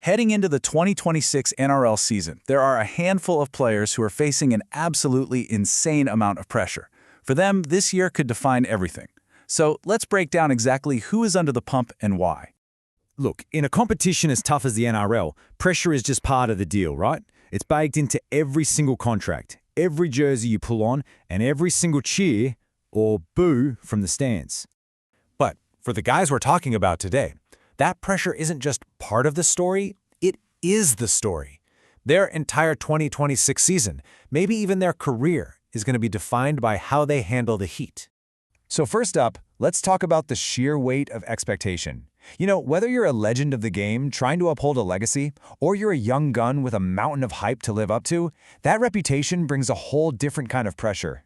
Heading into the 2026 NRL season, there are a handful of players who are facing an absolutely insane amount of pressure. For them, this year could define everything. So let's break down exactly who is under the pump and why. Look, in a competition as tough as the NRL, pressure is just part of the deal, right? It's baked into every single contract, every jersey you pull on, and every single cheer or boo from the stands. But for the guys we're talking about today, that pressure isn't just part of the story, it is the story. Their entire 2026 season, maybe even their career, is going to be defined by how they handle the heat. So first up, let's talk about the sheer weight of expectation. You know, whether you're a legend of the game trying to uphold a legacy, or you're a young gun with a mountain of hype to live up to, that reputation brings a whole different kind of pressure.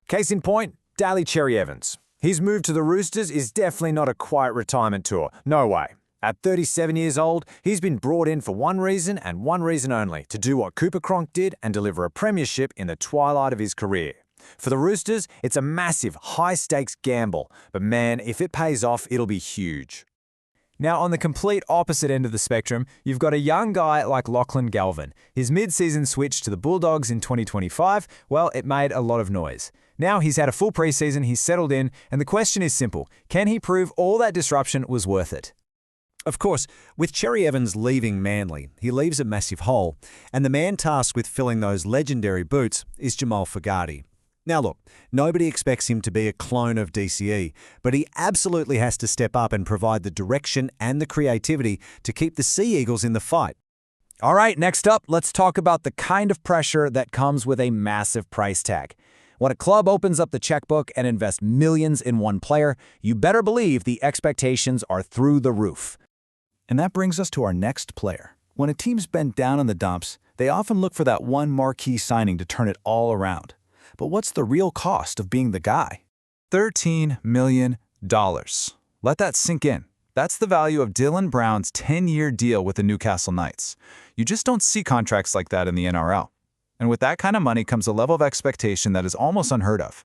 Case in point, Daly Cherry-Evans. His move to the Roosters is definitely not a quiet retirement tour. No way. At 37 years old, he's been brought in for one reason and one reason only, to do what Cooper Cronk did and deliver a premiership in the twilight of his career. For the Roosters, it's a massive, high-stakes gamble, but man, if it pays off, it'll be huge. Now, on the complete opposite end of the spectrum, you've got a young guy like Lachlan Galvin. His mid-season switch to the Bulldogs in 2025, well, it made a lot of noise. Now he's had a full preseason, he's settled in, and the question is simple. Can he prove all that disruption was worth it? Of course, with Cherry-Evans leaving Manly, he leaves a massive hole, and the man tasked with filling those legendary boots is Jamal Fogarty. Now look, nobody expects him to be a clone of DCE, but he absolutely has to step up and provide the direction and the creativity to keep the Sea Eagles in the fight. All right, next up, let's talk about the kind of pressure that comes with a massive price tag. When a club opens up the checkbook and invests millions in one player, you better believe the expectations are through the roof. And that brings us to our next player. When a team's bent down in the dumps, they often look for that one marquee signing to turn it all around. But what's the real cost of being the guy? $13 million. Let that sink in. That's the value of Dylan Brown's 10-year deal with the Newcastle Knights. You just don't see contracts like that in the NRL. And with that kind of money comes a level of expectation that is almost unheard of.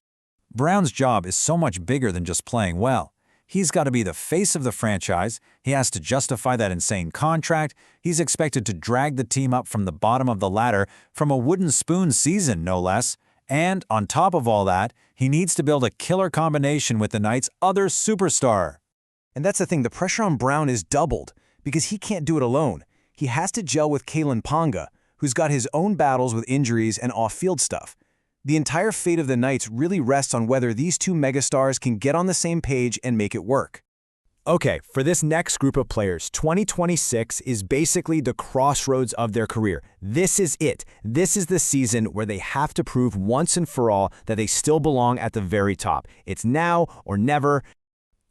Brown's job is so much bigger than just playing well. He's got to be the face of the franchise, he has to justify that insane contract, he's expected to drag the team up from the bottom of the ladder from a wooden spoon season, no less. And on top of all that, he needs to build a killer combination with the Knights' other superstar. And that's the thing, the pressure on Brown is doubled because he can't do it alone. He has to gel with Kalyn Ponga, who's got his own battles with injuries and off-field stuff. The entire fate of the Knights really rests on whether these two megastars can get on the same page and make it work. Okay, for this next group of players, 2026 is basically the crossroads of their career. This is it. This is the season where they have to prove once and for all that they still belong at the very top. It's now or never.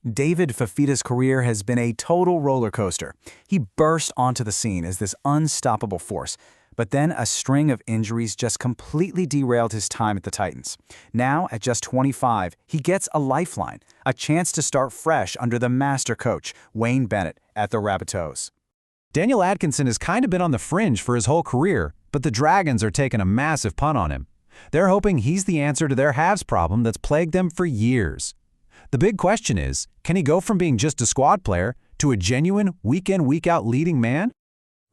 David Fifita's career has been a total roller coaster. He burst onto the scene as this unstoppable force, but then a string of injuries just completely derailed his time at the Titans. Now, at just 25, he gets a lifeline, a chance to start fresh under the master coach, Wayne Bennett, at the Rabbitohs. Daniel Atkinson has kind of been on the fringe for his whole career, but the Dragons are taking a massive punt on him. They're hoping he's the answer to their halves problem that's plagued them for years. The big question is, can he go from being just a squad player to a genuine week-in, week-out leading man?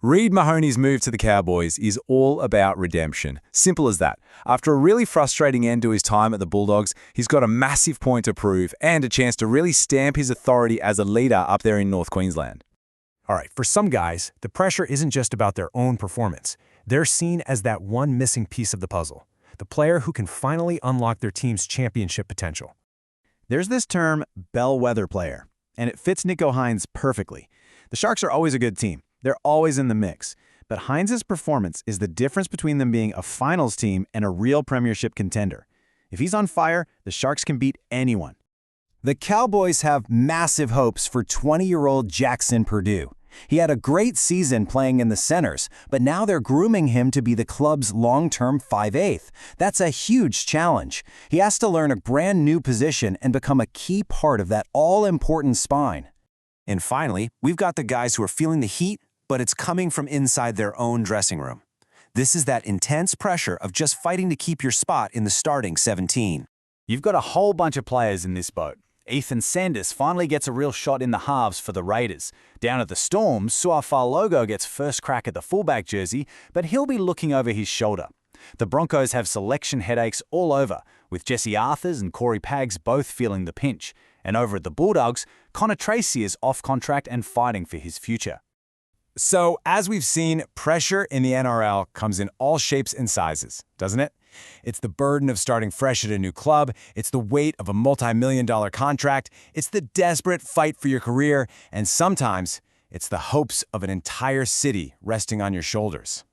Reece Mahoney's move to the Cowboys is all about redemption. Simple as that. After a really frustrating end to his time at the Bulldogs, he's got a massive point to prove and a chance to really stamp his authority as a leader up there in North Queensland. All right, for some guys, the pressure isn't just about their own performance. They're seen as that one missing piece of the puzzle, the player who can finally unlock their team's championship potential. There's this term, bellwether player, and it fits Nicho Hynes perfectly. The Sharks are always a good team. They're always in the mix. But Hynes' performance is the difference between them being a finals team and a real premiership contender. If he's on fire, the Sharks can beat anyone. The Cowboys have massive hopes for 20-year-old Jackson Purdue. He had a great season playing in the centers, but now they're grooming him to be the club's long-term 5/8. That's a huge challenge. He has to learn a brand new position and become a key part of that all-important spine. And finally, we've got the guys who are feeling the heat, but it's coming from inside their own dressing room. This is that intense pressure of just fighting to keep your spot in the starting 17. You've got a whole bunch of players in this boat. Ethan Sanders finally gets a real shot in the halves for the Raiders. Down at the Storm, Suafalogo gets first crack at the fullback jersey, but he'll be looking over his shoulder. The Broncos have selection headaches all over, with Jesse Arthurs and Corey Paggs both feeling the pinch. And over at the Bulldogs, Connor Tracy is off contract and fighting for his future. So, as we've seen, pressure in the NRL comes in all shapes and sizes, doesn't it? It's the burden of starting fresh at a new club, it's the weight of a multi-million-dollar contract, it's the desperate fight for your career, and sometimes it's the hopes of an entire city resting on your shoulders.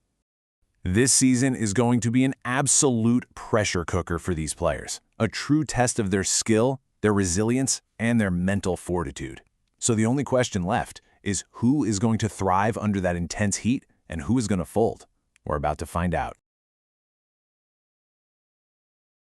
This season is going to be an absolute pressure cooker for these players, a true test of their skill, their resilience, and their mental fortitude. So the only question left is who is going to thrive under that intense heat and who is going to fold? We're about to find out.